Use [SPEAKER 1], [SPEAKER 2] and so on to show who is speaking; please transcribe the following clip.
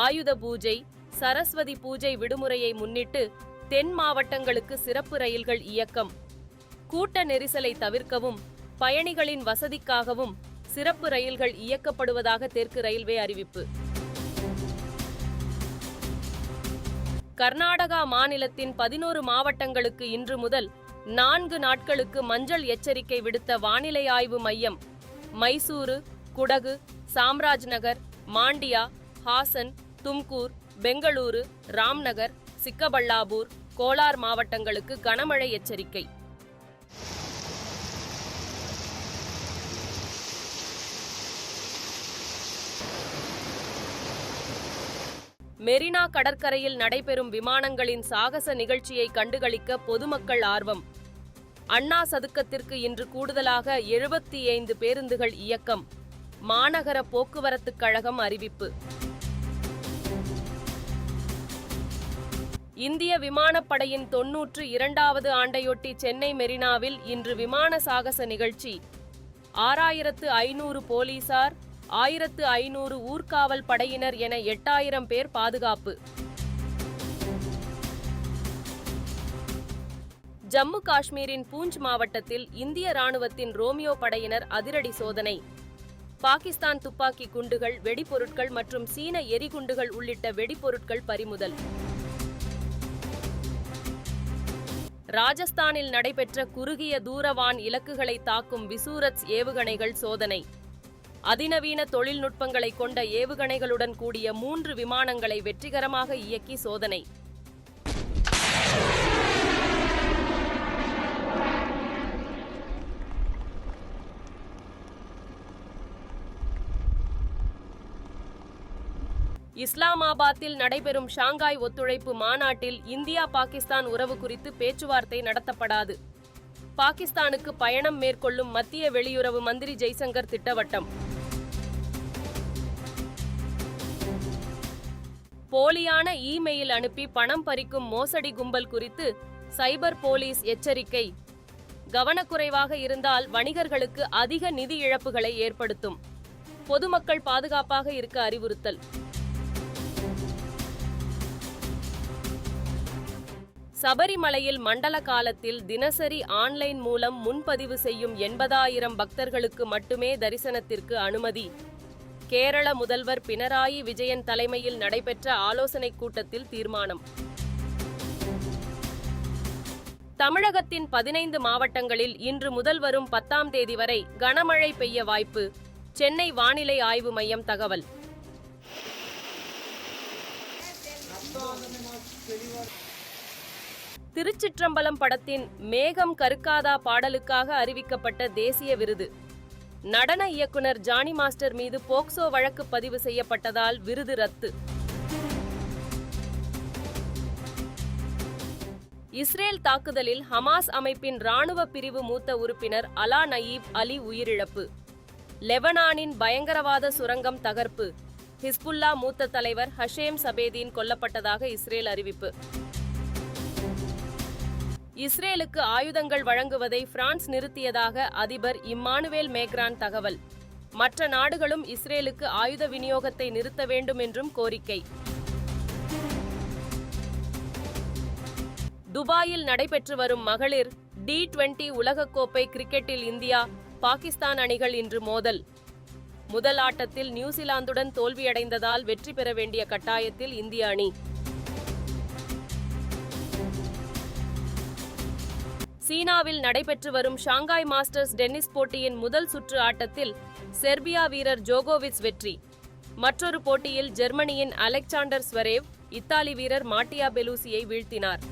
[SPEAKER 1] ஆயுத பூஜை, சரஸ்வதி பூஜை விடுமுறையை முன்னிட்டு தென் மாவட்டங்களுக்கு சிறப்பு ரயில்கள் இயக்கம். கூட்ட நெரிசலை தவிர்க்கவும் பயணிகளின் வசதிக்காகவும் சிறப்பு ரயில்கள் இயக்கப்படுவதாக தெற்கு ரயில்வே அறிவிப்பு. கர்நாடகா மாநிலத்தின் 11 மாவட்டங்களுக்கு இன்று முதல் 4 நாட்களுக்கு மஞ்சள் எச்சரிக்கை விடுத்த வானிலை ஆய்வு மையம். மைசூரு, குடகு, சாம்ராஜ்நகர், மாண்டியா, ஹாசன், தும்கூர், பெங்களூரு, ராம்நகர், சிக்கபல்லாபூர், கோலார் மாவட்டங்களுக்கு கனமழை எச்சரிக்கை. மெரினா கடற்கரையில் நடைபெறும் விமானங்களின் சாகச நிகழ்ச்சியை கண்டுகளிக்க பொதுமக்கள் ஆர்வம். அண்ணா சதுக்கத்திற்கு இன்று கூடுதலாக 75 பேருந்துகள் இயக்கம். மாநகர போக்குவரத்துக் கழகம் அறிவிப்பு. இந்திய விமானப்படையின் 92வது ஆண்டையொட்டி சென்னை மெரினாவில் இன்று விமான சாகச நிகழ்ச்சி. 6500 போலீசார், 1500 ஊர்காவல் படையினர் என 8000 பேர் பாதுகாப்பு. ஜம்மு காஷ்மீரின் பூஞ்ச் மாவட்டத்தில் இந்திய ராணுவத்தின் ரோமியோ படையினர் அதிரடி சோதனை. பாகிஸ்தான் துப்பாக்கி குண்டுகள், வெடிபொருட்கள் மற்றும் சீன எரிகுண்டுகள் உள்ளிட்ட வெடிபொருட்கள் பறிமுதல். ராஜஸ்தானில் நடைபெற்ற குறுகிய தூரவான் இலக்குகளை தாக்கும் விசூரத்ஸ் ஏவுகணைகள் சோதனை. அதிநவீன தொழில்நுட்பங்களை கொண்ட ஏவுகணைகளுடன் கூடிய 3 விமானங்களை வெற்றிகரமாக இயக்கி சோதனை. இஸ்லாமாபாத்தில் நடைபெறும் ஷாங்காய் ஒத்துழைப்பு மாநாட்டில் இந்தியா பாகிஸ்தான் உறவு குறித்து பேச்சுவார்த்தை நடத்தப்படாது. பாகிஸ்தானுக்கு பயணம் மேற்கொள்ளும் மத்திய வெளியுறவு மந்திரி ஜெய்சங்கர் திட்டவட்டம். போலியான இமெயில் அனுப்பி பணம் பறிக்கும் மோசடி கும்பல் குறித்து சைபர் போலீஸ் எச்சரிக்கை. கவனக்குறைவாக இருந்தால் வணிகர்களுக்கு அதிக நிதி இழப்புகளை ஏற்படுத்தும். பொதுமக்கள் பாதுகாப்பாக இருக்க அறிவுறுத்தல். சபரிமலையில் மண்டல காலத்தில் தினசரி ஆன்லைன் மூலம் முன்பதிவு செய்யும் 80,000 பக்தர்களுக்கு மட்டுமே தரிசனத்திற்கு அனுமதி. கேரள முதல்வர் பினராயி விஜயன் தலைமையில் நடைபெற்ற ஆலோசனைக் கூட்டத்தில் தீர்மானம். தமிழகத்தின் 15 மாவட்டங்களில் இன்று முதல் வரும் 10ஆம் தேதி வரை கனமழை பெய்ய வாய்ப்பு. சென்னை வானிலை ஆய்வு மையம் தகவல். திருச்சிற்றம்பலம் படத்தின் மேகம் கருக்காதா பாடலுக்காக அறிவிக்கப்பட்ட தேசிய விருது. நடன இயக்குனர் ஜானி மாஸ்டர் மீது போக்சோ வழக்கு பதிவு செய்யப்பட்டதால் விருது ரத்து. இஸ்ரேல் தாக்குதலில் ஹமாஸ் அமைப்பின் ராணுவ பிரிவு மூத்த உறுப்பினர் அலா நயீப் அலி உயிரிழப்பு. லெபனானின் பயங்கரவாத சுரங்கம் தகர்ப்பு. ஹிஸ்புல்லா மூத்த தலைவர் ஹஷேம் சபேதீன் கொல்லப்பட்டதாக இஸ்ரேல் அறிவிப்பு. இஸ்ரேலுக்கு ஆயுதங்கள் வழங்குவதை பிரான்ஸ் நிறுத்தியதாக அதிபர் இம்மானுவேல் மேக்ரான் தகவல். மற்ற நாடுகளும் இஸ்ரேலுக்கு ஆயுத விநியோகத்தை நிறுத்த வேண்டும் என்றும் கோரிக்கை. துபாயில் நடைபெற்று வரும் மகளிர் T20 உலகக்கோப்பை கிரிக்கெட்டில் இந்தியா, பாகிஸ்தான் அணிகள் இன்று மோதல். முதல் ஆட்டத்தில் நியூசிலாந்துடன் தோல்வியடைந்ததால் வெற்றி பெற வேண்டிய கட்டாயத்தில் இந்திய அணி. சீனாவில் நடைபெற்று வரும் ஷாங்காய் மாஸ்டர்ஸ் டென்னிஸ் போட்டியின் முதல் சுற்று ஆட்டத்தில் செர்பியா வீரர் ஜோகோவிச் வெற்றி. மற்றொரு போட்டியில் ஜெர்மனியின் அலெக்சாண்டர் ஸ்வரேவ் இத்தாலி வீரர் மாட்டியா பெலூசியை வீழ்த்தினார்.